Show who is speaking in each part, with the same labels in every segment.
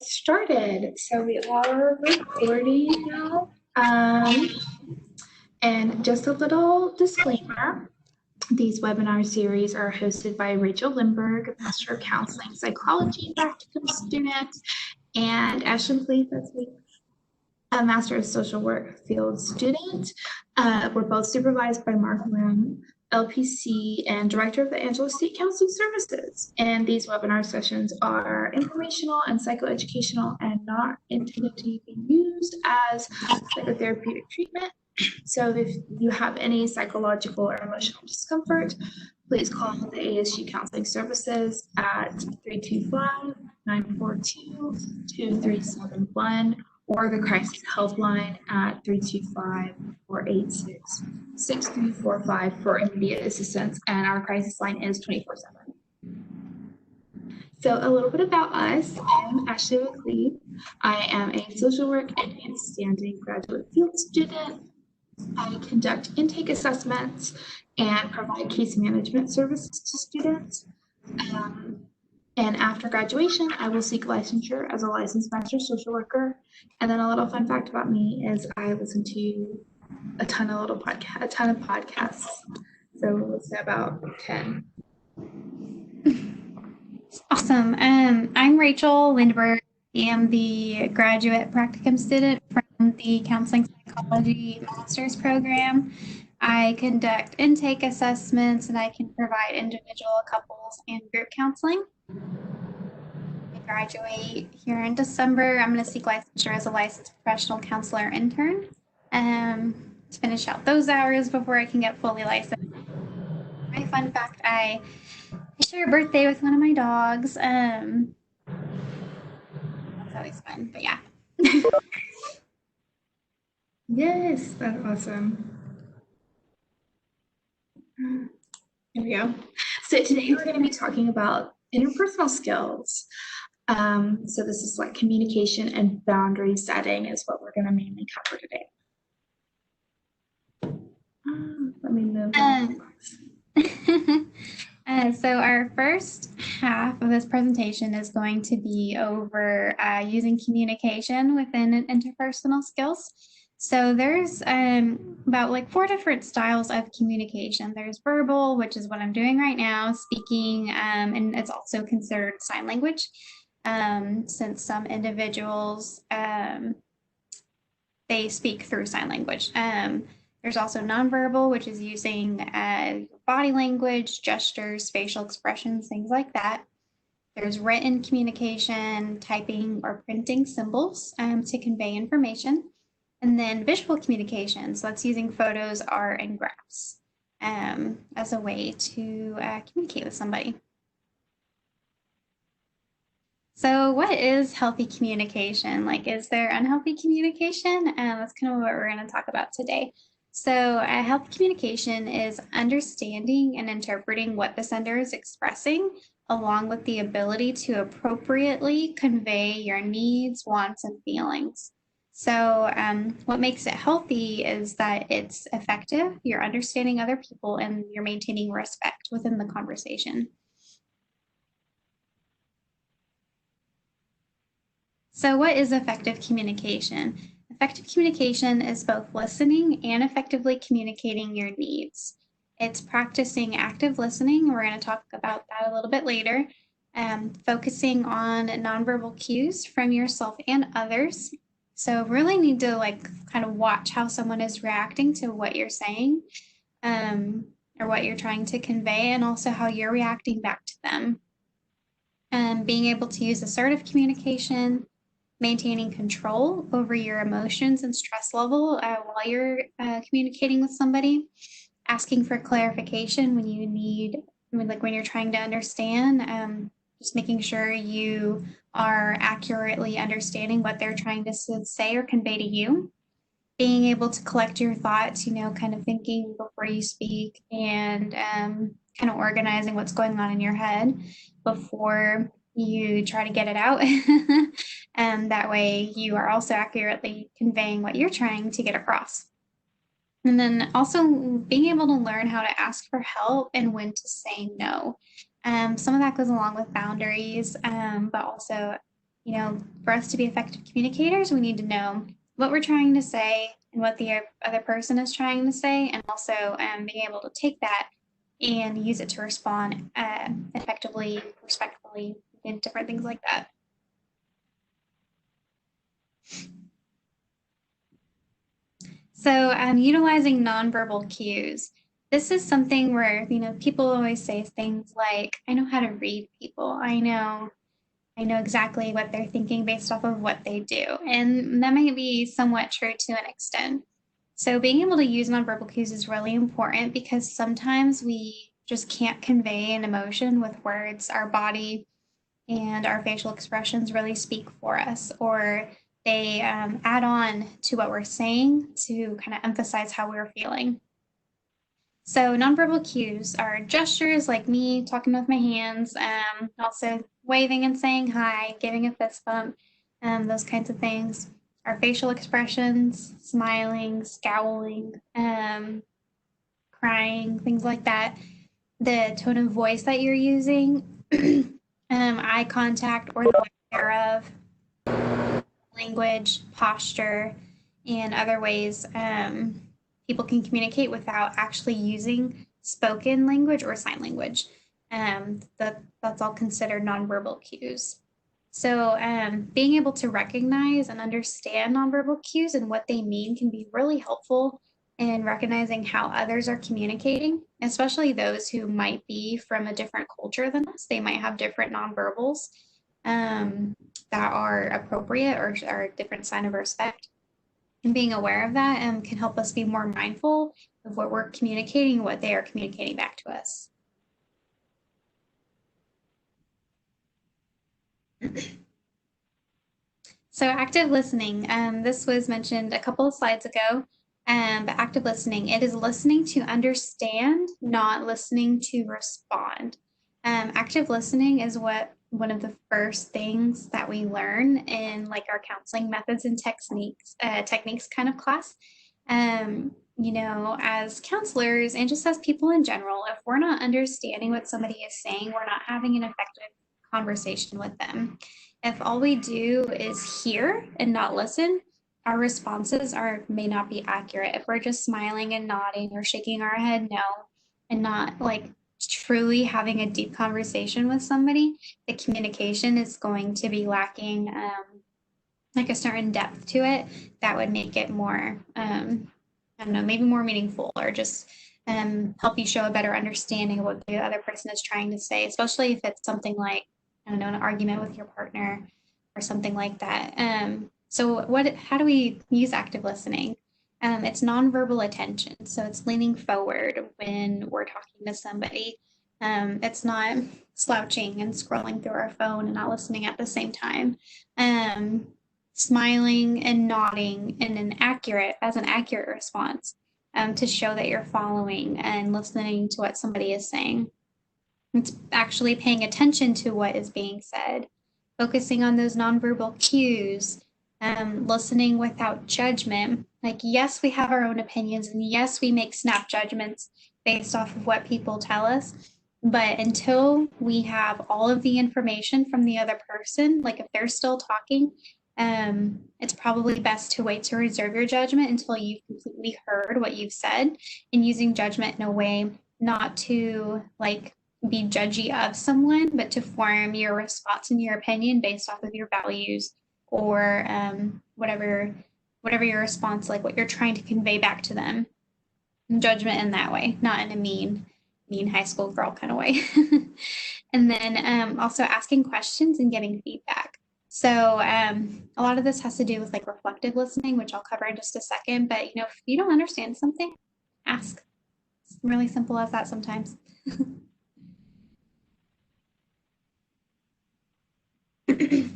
Speaker 1: Started. So we are recording now. And just a little disclaimer. These webinar series are hosted by Rachel Lindberg, Master of Counseling Psychology Practicum student, and Ashley Fleet, that's me, a Master of Social Work field student. We're both supervised by Mark Lim, LPC, and Director of the Angeles State Counseling Services. And these webinar sessions are informational and psychoeducational and not intended to be used as psychotherapeutic treatment. So if you have any psychological or emotional discomfort, please call the ASU Counseling Services at 325-942-2371 or the Crisis Helpline at 325-486-6345 for immediate assistance, and our crisis line is 24/7. So a little bit about us. I'm Ashley McLeod. I am a social work advanced standing graduate field student. I conduct intake assessments and provide case management services to students. And after graduation, I will seek licensure as a licensed master social worker. And then a little fun fact about me is I listen to a ton of podcasts. So let's say about 10.
Speaker 2: Awesome. I'm Rachel Lindberg. I am the graduate practicum student from the Counseling Psychology Master's Program. I conduct intake assessments and I can provide individual, couples, and group counseling. I graduate here in December. I'm going to seek licensure as a licensed professional counselor intern to finish out those hours before I can get fully licensed. My fun fact, I share a birthday with one of my dogs. That's always fun, but yeah.
Speaker 1: Yes, that's awesome. Here we go. So today we're going to be talking about interpersonal skills. So this is like communication and boundary setting is what we're going to mainly cover today. Let me move.
Speaker 2: So our first half of this presentation is going to be over using communication within interpersonal skills. So there's about like 4 different styles of communication. There's verbal, which is what I'm doing right now, speaking, and it's also considered sign language, since some individuals, they speak through sign language. There's also nonverbal, which is using body language, gestures, facial expressions, things like that. There's written communication, typing or printing symbols to convey information. And then visual communication, so that's using photos, art, and graphs as a way to communicate with somebody. So what is healthy communication? Like, is there unhealthy communication? That's kind of what we're going to talk about today. So healthy communication is understanding and interpreting what the sender is expressing, along with the ability to appropriately convey your needs, wants, and feelings. So what makes it healthy is that it's effective, you're understanding other people, and you're maintaining respect within the conversation. So what is effective communication? Effective communication is both listening and effectively communicating your needs. It's practicing active listening. We're going to talk about that a little bit later. Focusing on nonverbal cues from yourself and others. So really need to kind of watch how someone is reacting to what you're saying, or what you're trying to convey, and also how you're reacting back to them. Being able to use assertive communication, maintaining control over your emotions and stress level while you're communicating with somebody, asking for clarification when you need, when you're trying to understand, just making sure you are accurately understanding what they're trying to say or convey to you, being able to collect your thoughts, kind of thinking before you speak, and kind of organizing what's going on in your head before you try to get it out. And that way you are also accurately conveying what you're trying to get across. And then also being able to learn how to ask for help and when to say no. Some of that goes along with boundaries, but also for us to be effective communicators, we need to know what we're trying to say and what the other person is trying to say, and also being able to take that and use it to respond effectively, respectfully, and different things like that. So utilizing nonverbal cues. This is something where, people always say things like, I know how to read people. I know exactly what they're thinking based off of what they do. And that might be somewhat true to an extent. So being able to use nonverbal cues is really important because sometimes we just can't convey an emotion with words. Our body and our facial expressions really speak for us, or they add on to what we're saying to kind of emphasize how we're feeling. So nonverbal cues are gestures like me talking with my hands, also waving and saying hi, giving a fist bump, those kinds of things. Our facial expressions, smiling, scowling, crying, things like that. The tone of voice that you're using, eye contact or the lack thereof, language, posture, and other ways people can communicate without actually using spoken language or sign language. That's all considered nonverbal cues. So being able to recognize and understand nonverbal cues and what they mean can be really helpful in recognizing how others are communicating, especially those who might be from a different culture than us. They might have different nonverbals that are appropriate or are a different sign of respect. And being aware of that can help us be more mindful of what we're communicating, what they are communicating back to us. So active listening, this was mentioned a couple of slides ago, but active listening, it is listening to understand, not listening to respond. Active listening is one of the first things that we learn in like our counseling methods and techniques kind of class. As counselors and just as people in general, if we're not understanding what somebody is saying, we're not having an effective conversation with them. If all we do is hear and not listen, our responses may not be accurate. If we're just smiling and nodding or shaking our head no, and not like truly having a deep conversation with somebody, the communication is going to be lacking like a certain depth to it that would make it more, maybe more meaningful, or just help you show a better understanding of what the other person is trying to say, especially if it's something like, an argument with your partner or something like that. How do we use active listening? It's nonverbal attention. So it's leaning forward when we're talking to somebody. It's not slouching and scrolling through our phone and not listening at the same time. Smiling and nodding in an accurate response to show that you're following and listening to what somebody is saying. It's actually paying attention to what is being said, focusing on those nonverbal cues, listening without judgment. Like, yes, we have our own opinions, and yes, we make snap judgments based off of what people tell us. But until we have all of the information from the other person, like if they're still talking, it's probably best to wait to reserve your judgment until you've completely heard what you've said, and using judgment in a way not to like be judgy of someone, but to form your response and your opinion based off of your values or whatever your response, like what you're trying to convey back to them. Judgment in that way, not in a mean high school girl kind of way. And then also asking questions and getting feedback. So a lot of this has to do with like reflective listening, which I'll cover in just a second. But if you don't understand something, ask. It's really simple as that sometimes.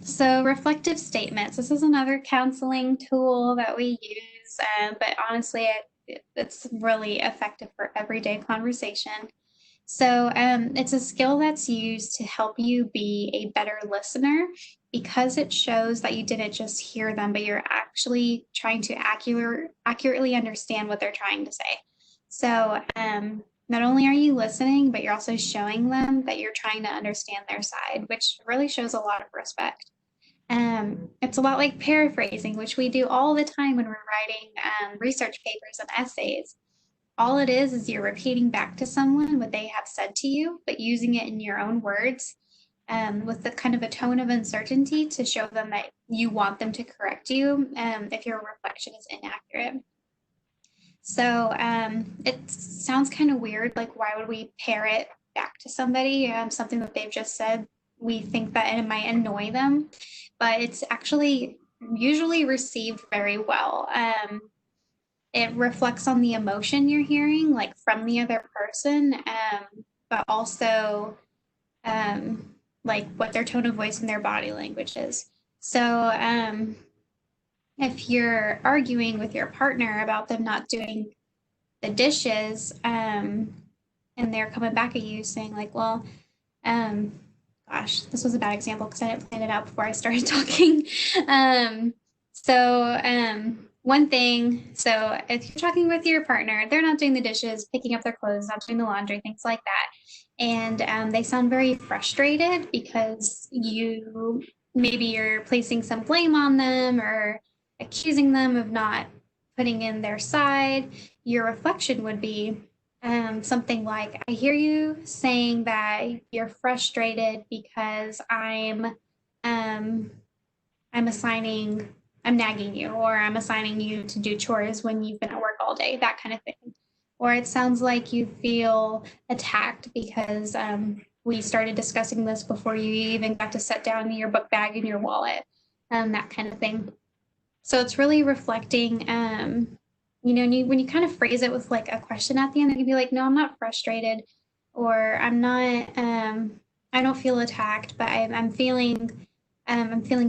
Speaker 2: So reflective statements. This is another counseling tool that we use, but honestly, it's really effective for everyday conversation. So it's a skill that's used to help you be a better listener because it shows that you didn't just hear them, but you're actually trying to accurately understand what they're trying to say. So not only are you listening, but you're also showing them that you're trying to understand their side, which really shows a lot of respect. It's a lot like paraphrasing, which we do all the time when we're writing research papers and essays. All it is you're repeating back to someone what they have said to you, but using it in your own words, with the kind of a tone of uncertainty to show them that you want them to correct you if your reflection is inaccurate. So it sounds kind of weird. Like, why would we parrot back to somebody something that they've just said? We think that it might annoy them, but it's actually usually received very well. It reflects on the emotion you're hearing, like from the other person, but also like what their tone of voice and their body language is. So if you're arguing with your partner about them not doing the dishes, and they're coming back at you saying like, well, um, gosh, this was a bad example because I didn't plan it out before I started talking. One thing, so if you're talking with your partner, they're not doing the dishes, picking up their clothes, not doing the laundry, things like that. And they sound very frustrated because maybe you're placing some blame on them or accusing them of not putting in their side. Your reflection would be something like, I hear you saying that you're frustrated because um, I'm nagging you, or I'm assigning you to do chores when you've been at work all day, that kind of thing. Or it sounds like you feel attacked because we started discussing this before you even got to set down your book bag and your wallet, that kind of thing. So it's really reflecting, when you kind of phrase it with like a question at the end, that can be like, no, I'm not frustrated, or I don't feel attacked, but I'm feeling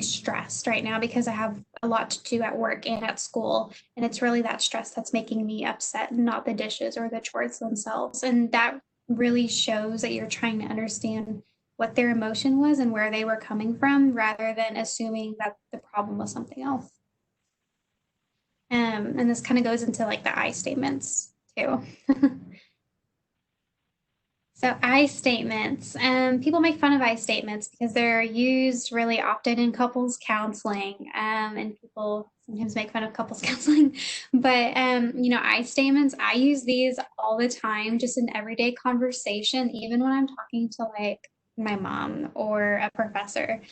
Speaker 2: stressed right now because I have a lot to do at work and at school. And it's really that stress that's making me upset, not the dishes or the chores themselves. And that really shows that you're trying to understand what their emotion was and where they were coming from rather than assuming that the problem was something else. And this kind of goes into like the I statements too. So I statements, people make fun of I statements because they're used really often in couples counseling, and people sometimes make fun of couples counseling. But I statements, I use these all the time, just in everyday conversation, even when I'm talking to like my mom or a professor,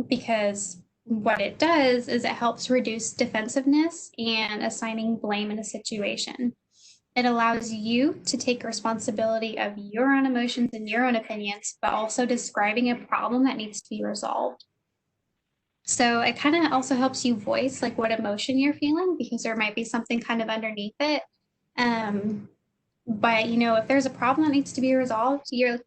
Speaker 2: because what it does is it helps reduce defensiveness and assigning blame in a situation. It allows you to take responsibility of your own emotions and your own opinions, but also describing a problem that needs to be resolved. So it kind of also helps you voice like what emotion you're feeling because there might be something kind of underneath it. But if there's a problem that needs to be resolved, you're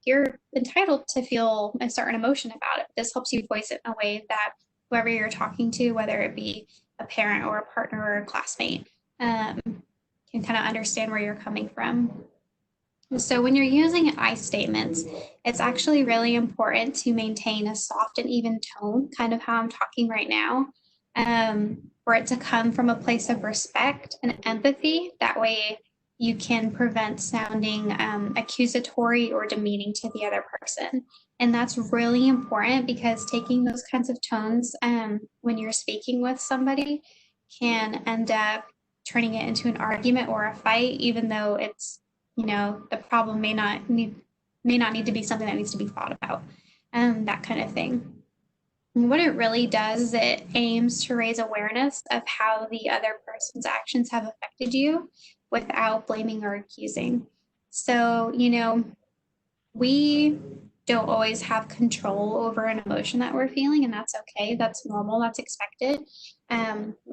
Speaker 2: entitled to feel a certain emotion about it. This helps you voice it in a way that whoever you're talking to, whether it be a parent or a partner or a classmate, can kind of understand where you're coming from. So when you're using I statements, it's actually really important to maintain a soft and even tone, kind of how I'm talking right now, for it to come from a place of respect and empathy. That way you can prevent sounding accusatory or demeaning to the other person. And that's really important because taking those kinds of tones when you're speaking with somebody can end up turning it into an argument or a fight, even though it's the problem may not need to be something that needs to be thought about, that kind of thing. And what it really does is it aims to raise awareness of how the other person's actions have affected you without blaming or accusing. So, we don't always have control over an emotion that we're feeling, and that's okay. That's normal. That's expected.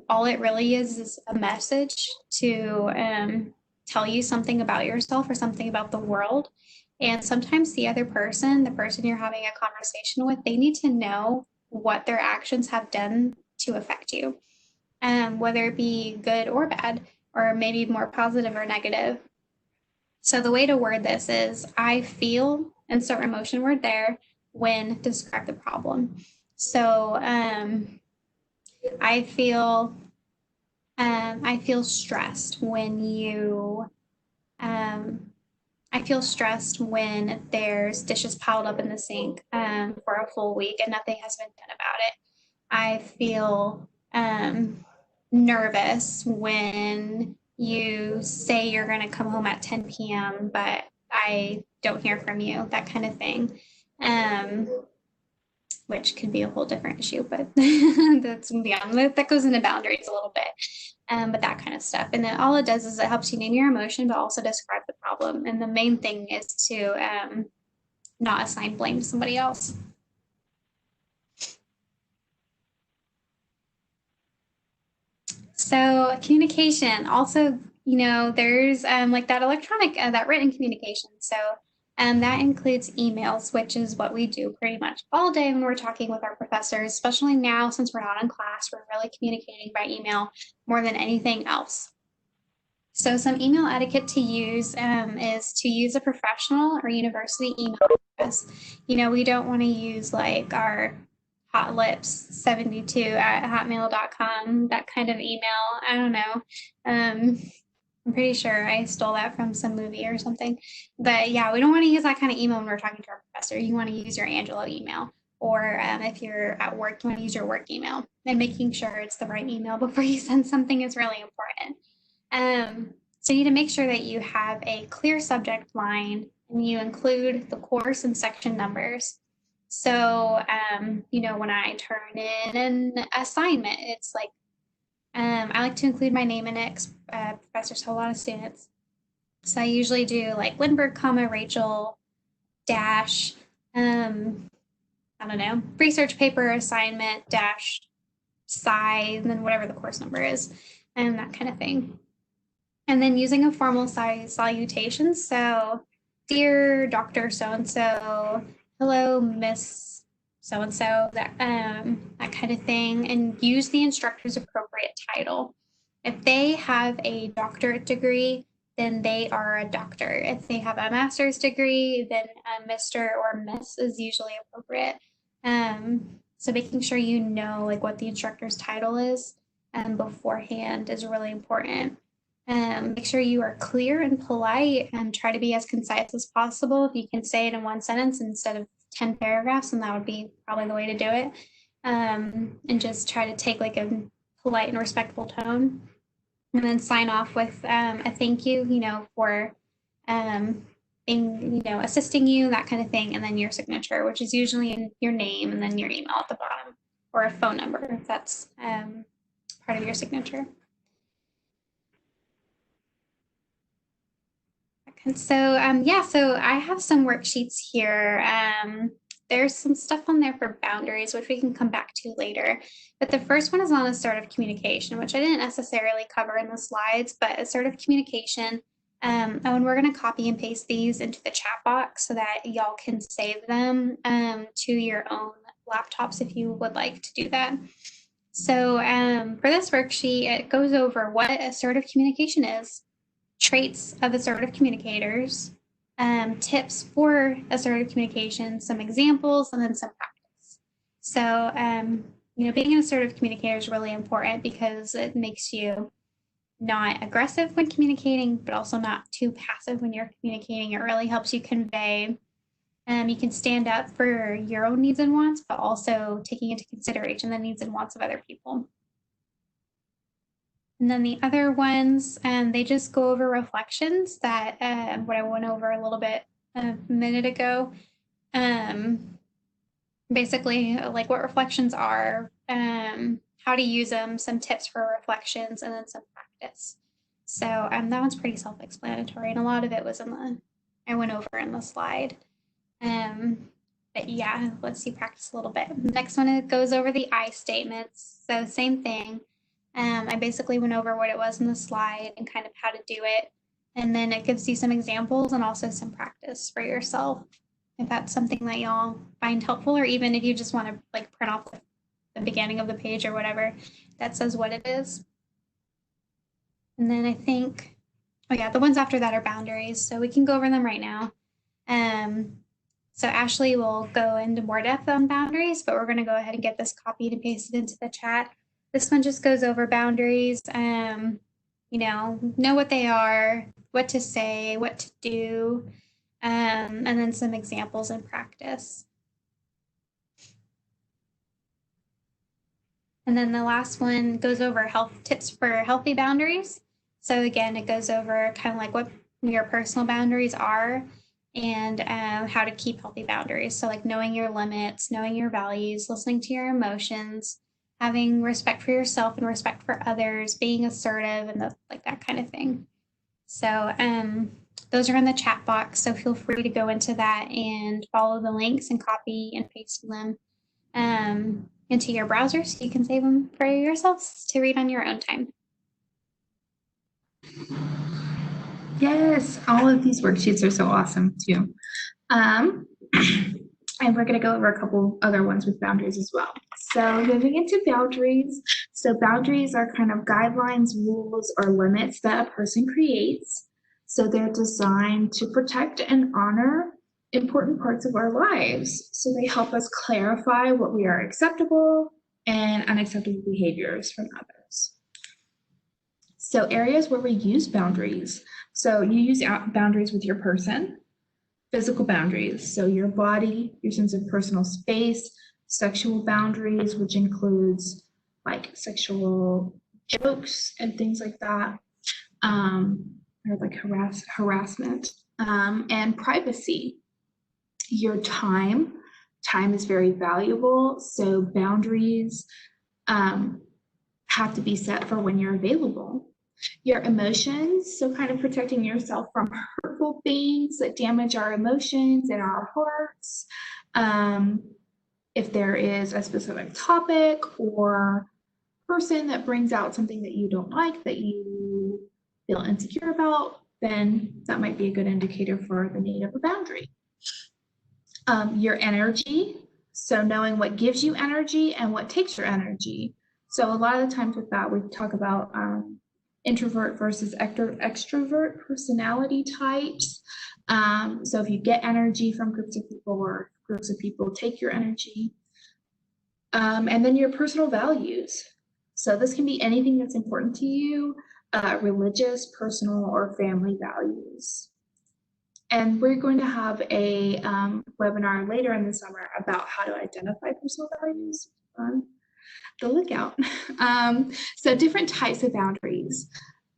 Speaker 2: All it really is a message to tell you something about yourself or something about the world. And sometimes the other person, the person you're having a conversation with, they need to know what their actions have done to affect you, whether it be good or bad, or maybe more positive or negative. So the way to word this is I feel, insert emotion word there, when describe the problem. So I feel stressed when I feel stressed when there's dishes piled up in the sink for a full week and nothing has been done about it. I feel nervous when you say you're going to come home at 10 p.m., but I don't hear from you, that kind of thing. Which could be a whole different issue, but that's beyond that goes into boundaries a little bit. But that kind of stuff. And then all it does is it helps you name your emotion, but also describe the problem. And the main thing is to not assign blame to somebody else. So communication also, there's like that electronic, that written communication. So that includes emails, which is what we do pretty much all day when we're talking with our professors, especially now since we're not in class, we're really communicating by email more than anything else. So some email etiquette to use is to use a professional or university email address. We don't want to use like our hotlips72@hotmail.com, that kind of email. I don't know. I'm pretty sure I stole that from some movie or something. But yeah, we don't want to use that kind of email when we're talking to our professor. You want to use your Angelo email. Or if you're at work, you want to use your work email. And making sure it's the right email before you send something is really important. So you need to make sure that you have a clear subject line and you include the course and section numbers. So, when I turn in an assignment, it's like, I like to include my name in it. Professors have a lot of students. So I usually do like Lindbergh, Rachel, dash, I don't know, research paper assignment, dash, sci, and then whatever the course number is, and that kind of thing. And then using a formal salutation. So, dear Dr. So-and-so, hello, Miss so-and-so, that kind of thing. And use the instructor's appropriate title. If they have a doctorate degree, then they are a doctor. If they have a master's degree, then a Mr. or Miss is usually appropriate. So making sure you know like what the instructor's title is beforehand is really important. Make sure you are clear and polite and try to be as concise as possible. If you can say it in one sentence instead of 10 paragraphs, then that would be probably the way to do it. And just try to take like a polite and respectful tone. And then sign off with a thank you, for being, assisting you, that kind of thing. And then your signature, which is usually in your name and then your email at the bottom, or a phone number if that's part of your signature. So so I have some worksheets here. There's some stuff on there for boundaries, which we can come back to later. But the first one is on assertive communication, which I didn't necessarily cover in the slides, but assertive communication. And we're going to copy and paste these into the chat box so that y'all can save them to your own laptops if you would like to do that. So for this worksheet, it goes over what assertive communication is, traits of assertive communicators, tips for assertive communication, some examples, and then some practice. So, being an assertive communicator is really important because it makes you not aggressive when communicating, but also not too passive when you're communicating. It really helps you convey. You can stand up for your own needs and wants, but also taking into consideration the needs and wants of other people. And then the other ones, they just go over reflections that what I went over a little bit a minute ago. Basically, like what reflections are, how to use them, some tips for reflections, and then some practice. So that one's pretty self-explanatory, and a lot of it was I went over in the slide. But yeah, let's see practice a little bit. Next one, it goes over the I statements. So same thing. I basically went over what it was in the slide and kind of how to do it. And then it gives you some examples and also some practice for yourself. If that's something that y'all find helpful, or even if you just want to like print off the beginning of the page or whatever, that says what it is. And then I think, the ones after that are boundaries. So we can go over them right now. So Ashley will go into more depth on boundaries, but we're going to go ahead and get this copied and pasted into the chat. This one just goes over boundaries, know what they are, what to say, what to do, and then some examples in practice. And then the last one goes over health tips for healthy boundaries. So again, it goes over kind of like what your personal boundaries are and how to keep healthy boundaries. So like knowing your limits, knowing your values, listening to your emotions, having respect for yourself and respect for others, being assertive, and like that kind of thing. So those are in the chat box. So feel free to go into that and follow the links and copy and paste them into your browser so you can save them for yourselves to read on your own time.
Speaker 1: Yes, all of these worksheets are so awesome too. And we're going to go over a couple other ones with boundaries as well. So moving into boundaries. So boundaries are kind of guidelines, rules, or limits that a person creates. So they're designed to protect and honor important parts of our lives. So they help us clarify what we are acceptable and unacceptable behaviors from others. So areas where we use boundaries. So you use boundaries with your person, physical boundaries, so your body, your sense of personal space, sexual boundaries, which includes like sexual jokes and things like that, or like harassment, and privacy. Your time is very valuable, so boundaries have to be set for when you're available. Your emotions, so kind of protecting yourself from hurtful things that damage our emotions and our hearts. If there is a specific topic or person that brings out something that you don't like, that you feel insecure about, then that might be a good indicator for the need of a boundary. Your energy, so knowing what gives you energy and what takes your energy. So a lot of the times with that, we talk about introvert versus extrovert personality types. So if you get energy from groups of people or groups of people take your energy. And then your personal values. So this can be anything that's important to you, religious, personal, or family values. And we're going to have a webinar later in the summer about how to identify personal values. The lookout. So different types of boundaries.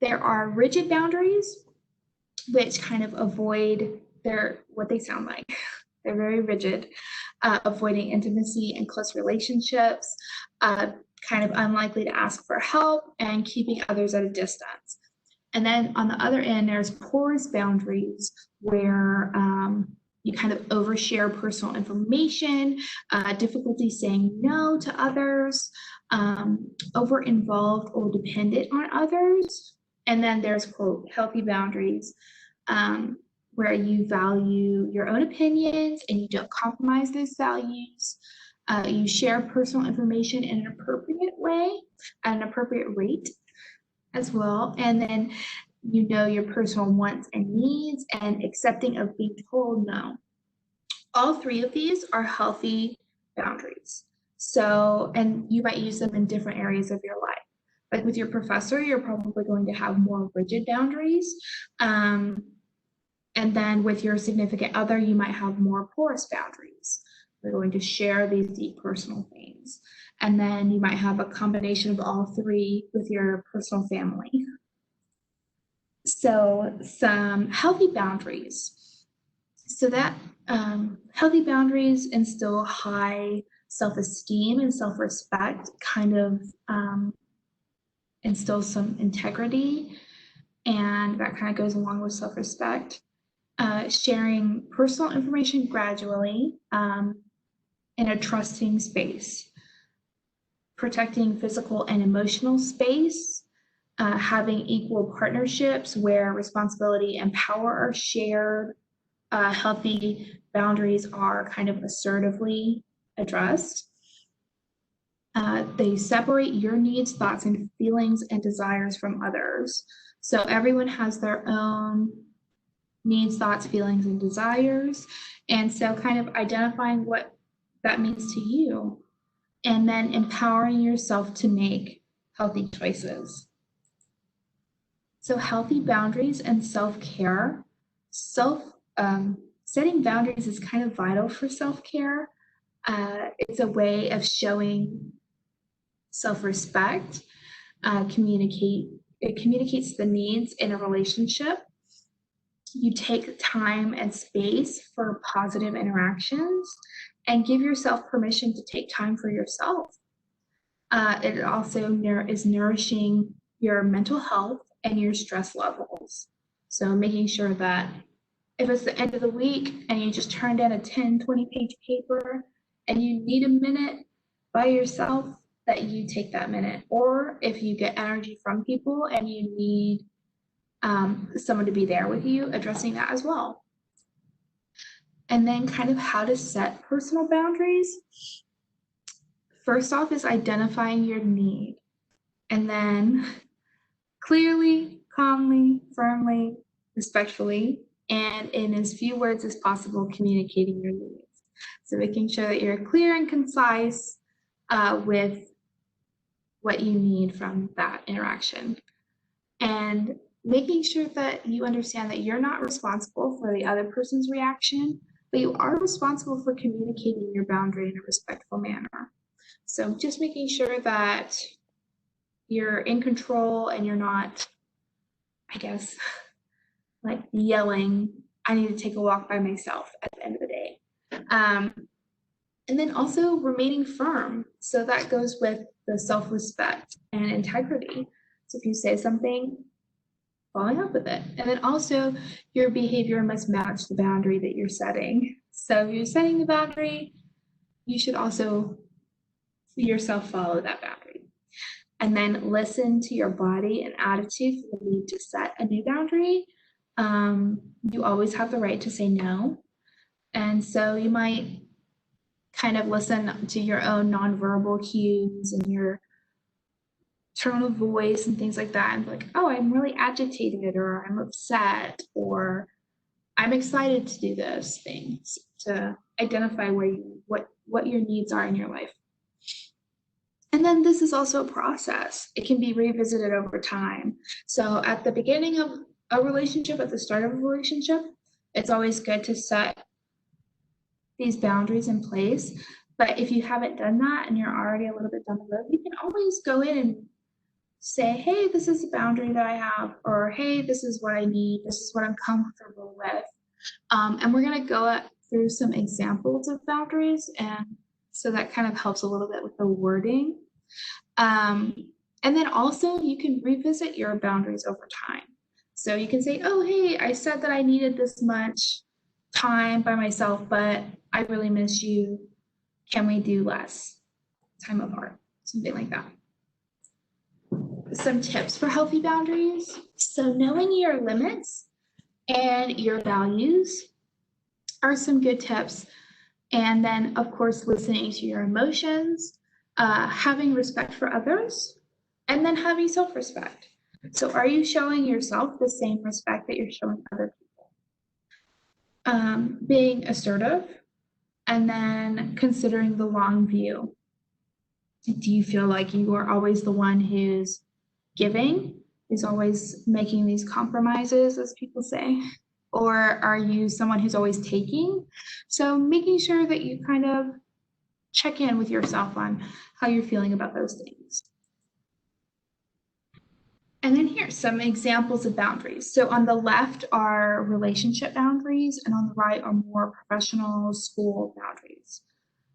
Speaker 1: There are rigid boundaries, which kind of avoid what they sound like. They're very rigid, avoiding intimacy and close relationships, kind of unlikely to ask for help, and keeping others at a distance. And then on the other end, there's porous boundaries where you kind of overshare personal information, difficulty saying no to others, over-involved or dependent on others. And then there's, quote, healthy boundaries where you value your own opinions and you don't compromise those values. You share personal information in an appropriate way, at an appropriate rate as well. And then you know your personal wants and needs and accepting of being told no. All three of these are healthy boundaries. So, and you might use them in different areas of your life. Like with your professor, you're probably going to have more rigid boundaries. And then with your significant other, you might have more porous boundaries. You're going to share these deep personal things. And then you might have a combination of all three with your personal family. So some healthy boundaries. So that healthy boundaries instill high self-esteem and self-respect, kind of instill some integrity, and that kind of goes along with self-respect. Sharing personal information gradually in a trusting space. Protecting physical and emotional space, having equal partnerships where responsibility and power are shared. Healthy boundaries are kind of assertively addressed. They separate your needs, thoughts, and feelings and desires from others. So everyone has their own needs, thoughts, feelings, and desires. And so kind of identifying what that means to you, and then empowering yourself to make healthy choices. So healthy boundaries and self-care. Setting boundaries is kind of vital for self-care. It's a way of showing Self-respect, it communicates the needs in a relationship. You take time and space for positive interactions and give yourself permission to take time for yourself. It also is nourishing your mental health and your stress levels. So making sure that if it's the end of the week and you just turned in a 10, 20-page paper and you need a minute by yourself, that you take that minute. Or if you get energy from people and you need someone to be there with you, addressing that as well. And then kind of how to set personal boundaries. First off is identifying your need, and then clearly, calmly, firmly, respectfully, and in as few words as possible, communicating your needs. So making sure that you're clear and concise with what you need from that interaction. And making sure that you understand that you're not responsible for the other person's reaction, but you are responsible for communicating your boundary in a respectful manner. So just making sure that you're in control and you're not, I guess, like yelling, I need to take a walk by myself at the end of the day. And then also remaining firm. So that goes with the self-respect and integrity. So if you say something, following up with it. And then also your behavior must match the boundary that you're setting. So if you're setting the boundary, you should also yourself follow that boundary. And then listen to your body and attitude for the need to set a new boundary. You always have the right to say no. And so you might kind of listen to your own nonverbal cues and your tone of voice and things like that, and be like, oh, I'm really agitated, or I'm upset, or I'm excited to do those things, to identify what your needs are in your life. And then this is also a process. It can be revisited over time. So at the beginning of a relationship, at the start of a relationship, it's always good to set these boundaries in place. But if you haven't done that and you're already a little bit down the road, you can always go in and say, hey, this is a boundary that I have, or hey, this is what I need, this is what I'm comfortable with. And we're going to go through some examples of boundaries, and so that kind of helps a little bit with the wording. And then also you can revisit your boundaries over time. So you can say, oh, hey, I said that I needed this much time by myself, but I really miss you. Can we do less time apart? Something like that. Some tips for healthy boundaries. So knowing your limits and your values are some good tips. And then, of course, listening to your emotions, having respect for others, and then having self-respect. So are you showing yourself the same respect that you're showing other people? Being assertive, and then considering the long view. Do you feel like you are always the one who's giving, who's always making these compromises, as people say? Or are you someone who's always taking? So making sure that you kind of check in with yourself on how you're feeling about those things. And then here's some examples of boundaries. So on the left are relationship boundaries, and on the right are more professional school boundaries.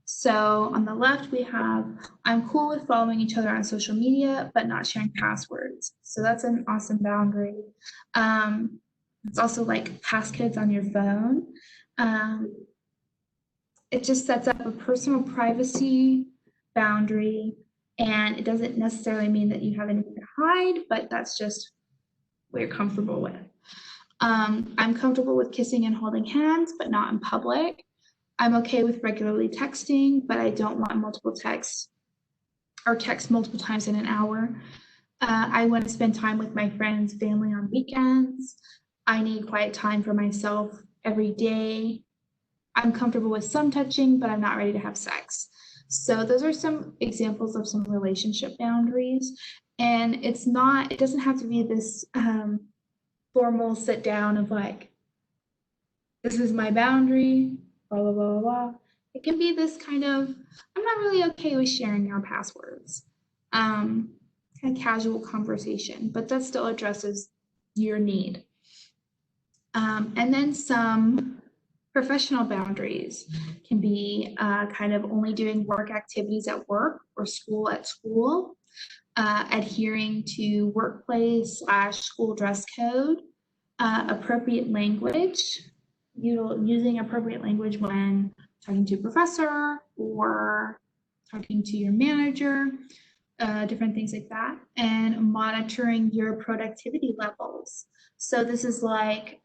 Speaker 1: So on the left, we have, I'm cool with following each other on social media, but not sharing passwords. So that's an awesome boundary. It's also like passcodes on your phone. It just sets up a personal privacy boundary, and it doesn't necessarily mean that you have anything to hide, but that's just what you're comfortable with. I'm comfortable with kissing and holding hands, but not in public. I'm okay with regularly texting, but I don't want multiple texts or text multiple times in an hour. I want to spend time with my friends, family on weekends. I need quiet time for myself every day. I'm comfortable with some touching, but I'm not ready to have sex. So those are some examples of some relationship boundaries. And it doesn't have to be this formal sit down of like, this is my boundary, blah, blah, blah, blah. It can be this kind of, I'm not really okay with sharing your passwords. kind of casual conversation, but that still addresses your need. And then some professional boundaries can be kind of only doing work activities at work or school at school, adhering to workplace/school dress code, appropriate language, using appropriate language when talking to a professor or talking to your manager, different things like that, and monitoring your productivity levels. So this is like,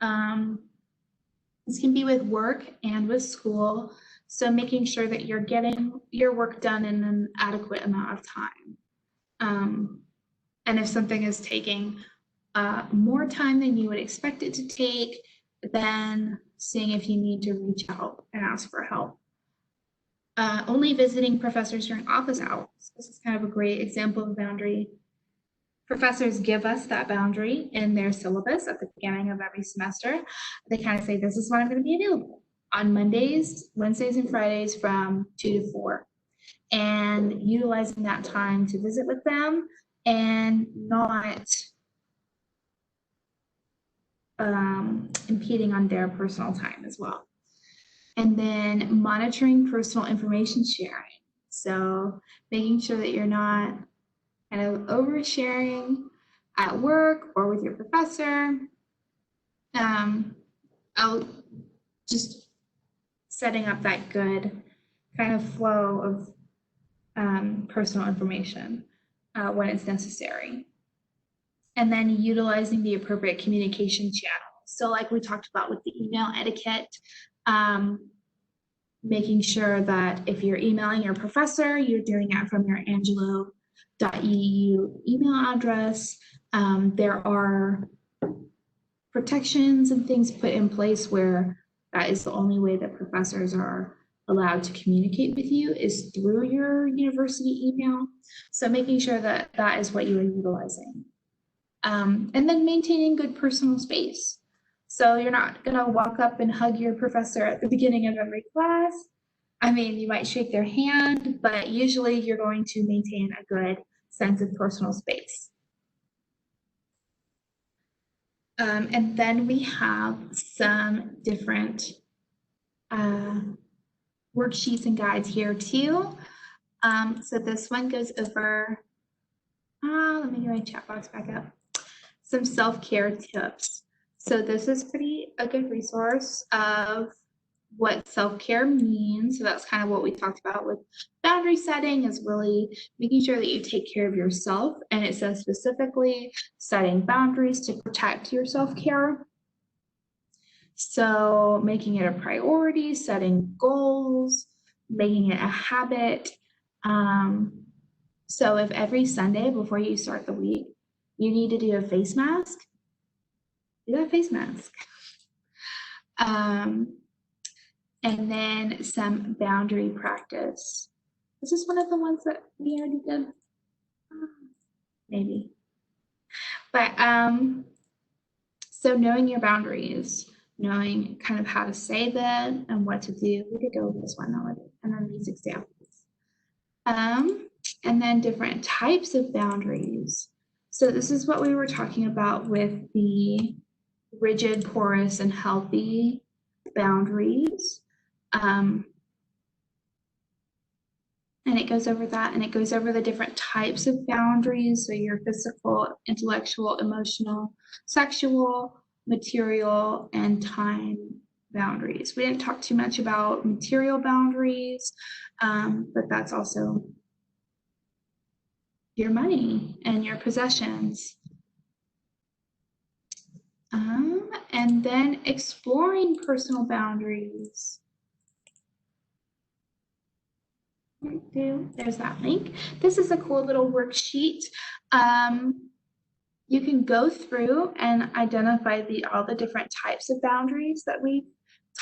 Speaker 1: this can be with work and with school. So making sure that you're getting your work done in an adequate amount of time. And if something is taking more time than you would expect it to take, then seeing if you need to reach out and ask for help. Only visiting professors during office hours. This is kind of a great example of a boundary. Professors give us that boundary in their syllabus at the beginning of every semester. They kind of say, this is when I'm going to be available on Mondays, Wednesdays, and Fridays from 2 to 4. And utilizing that time to visit with them and not impeding on their personal time as well. And then monitoring personal information sharing. So making sure that you're not kind of oversharing at work or with your professor. I'll just setting up that good kind of flow of personal information when it's necessary. And then utilizing the appropriate communication channels. So like we talked about with the email etiquette, making sure that if you're emailing your professor, you're doing it from your angelo.edu email address. There are protections and things put in place where that is the only way that professors are allowed to communicate with you is through your university email. So making sure that that is what you are utilizing. And then maintaining good personal space. So you're not going to walk up and hug your professor at the beginning of every class. I mean, you might shake their hand, but usually you're going to maintain a good sense of personal space. And then we have some different worksheets and guides here too. So this one goes over, let me get my chat box back up. Some self-care tips. So this is a good resource of what self-care means. So that's kind of what we talked about with boundary setting, is really making sure that you take care of yourself. And it says specifically setting boundaries to protect your self-care. So making it a priority, setting goals, making it a habit. So if every Sunday before you start the week, you need to do a face mask, do a face mask. And then some boundary practice. Is this one of the ones that we already did? Maybe. But so knowing your boundaries, knowing kind of how to say them and what to do. We could go over this one already, and then these examples. And then different types of boundaries. So this is what we were talking about with the rigid, porous, and healthy boundaries. And it goes over that, and it goes over the different types of boundaries. So your physical, intellectual, emotional, sexual, material, and time boundaries. We didn't talk too much about material boundaries, but that's also your money and your possessions. And then exploring personal boundaries. There's that link. This is a cool little worksheet. You can go through and identify all the different types of boundaries that we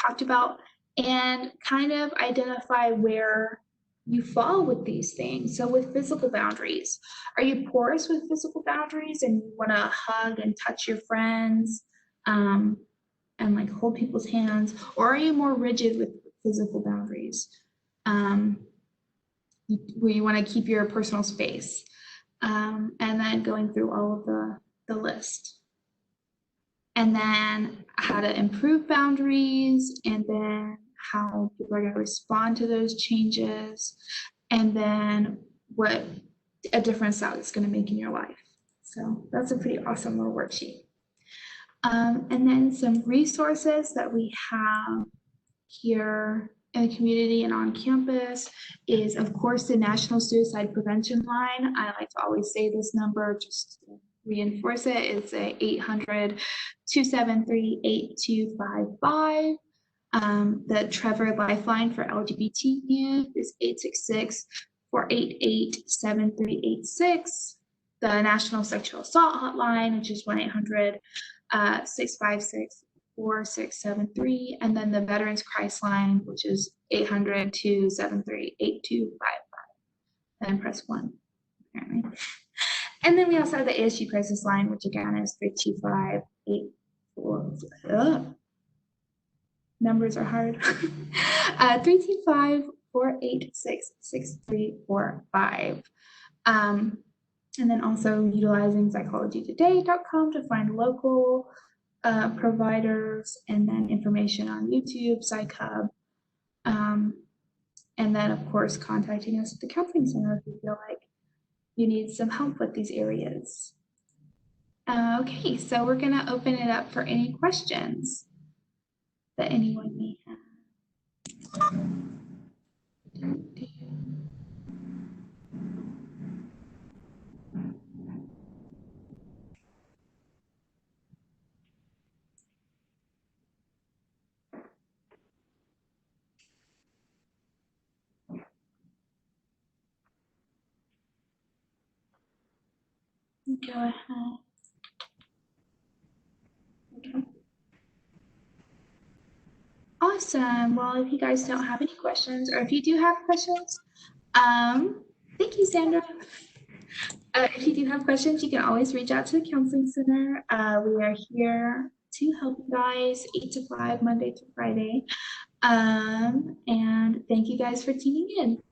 Speaker 1: talked about and kind of identify where you fall with these things. So with physical boundaries, are you porous with physical boundaries and you want to hug and touch your friends and like hold people's hands? Or are you more rigid with physical boundaries where you want to keep your personal space? and then going through all of the list. And then how to improve boundaries, and then how people are going to respond to those changes, and then what a difference that is going to make in your life. So that's a pretty awesome little worksheet. And then some resources that we have here in the community and on campus is, of course, the National Suicide Prevention Line. I like to always say this number just to reinforce it. It's a 800-273-8255. The Trevor Lifeline for LGBT youth is 866-488-7386. The National Sexual Assault Hotline, which is 1-800-656-4673, and then the Veterans Crisis Line, which is 800-273-8255. And press 1, apparently. And then we also have the ASU Crisis Line, which again is 325-84. Numbers are hard. 325-486-6345. And then also utilizing psychologytoday.com to find local providers, and then information on YouTube, PsychHub, and then of course contacting us at the counseling center if you feel like you need some help with these areas. Okay, so we're going to open it up for any questions that anyone may have. Go ahead. Okay. Awesome. Well, if you guys don't have any questions, or if you do have questions, thank you, Sandra. If you do have questions, you can always reach out to the Counseling Center. We are here to help you guys 8 to 5, Monday to Friday. And thank you guys for tuning in.